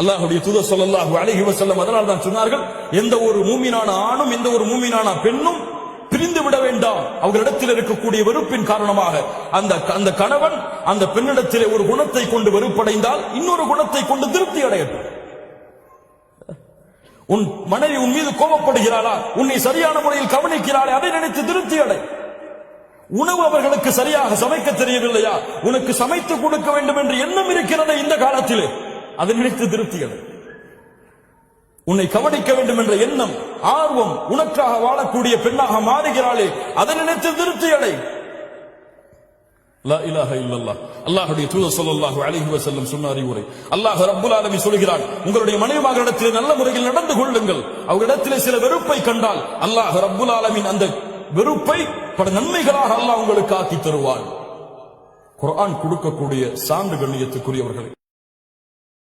அல்லாஹ்வுடைய தூதர் ஸல்லல்லாஹு அலைஹி வஸல்லம் அதனால் தான் சொன்னார்கள், எந்த ஒரு மூமினான ஆணும் எந்த ஒரு மூமினான பெண்ணும் பிரிந்து விட வேண்டாம். அவர்களிடத்தில் இருக்கக்கூடிய வெறுப்பின் காரணமாக அந்த கணவன் அந்த பெண்ணிடத்திலே ஒரு குணத்தை கொண்டு வெறுப்படைந்தால் இன்னொரு குணத்தை கொண்டு திருப்தி அடையட்டும். உன் மனைவி உன் மீது கோபப்படுகிறாளா, உன்னை சரியான முறையில் கவனிக்கிறாளே, அதை நினைத்து திருப்தி அடை. உணவு அவர்களுக்கு சரியாக சமைக்க தெரியவில்லையா, உனக்கு சமைத்து கொடுக்க வேண்டும் என்று எண்ணம் இருக்கிறது இந்த காலத்திலே, அதை நினைத்து திருப்தி அடை. உன்னை கவனிக்க வேண்டும் என்ற எண்ணம் ஆர்வம் உனக்காக வாழக்கூடிய பெண்ணாக மாறுகிறாளே, அதை நினைத்து திருப்தி அடை. லா இலாஹ இல்லல்லாஹ். அல்லாஹ்வுடைய தூதர் ஸல்லல்லாஹு அலைஹி வஸல்லம் சொன்ன அறிவுரை. அல்லாஹ் ரப்பல் ஆலமீன் சொல்கிறான், உங்களுடைய மனைவிமார்களிடத்தில் நல்ல முறையில் நடந்து கொள்ளுங்கள். அவர்களிடத்தில் சில வெறுப்பை கண்டால் அல்லாஹ் ரப்பல் ஆலமீன் அந்த வெறுப்பை பல நன்மைகளாக அல்லாஹ் உங்களுக்கு ஆக்கி தருவான். குர்ஆன் கொடுக்கக்கூடிய சான்று கண்ணியத்துக்குரியவர்களே.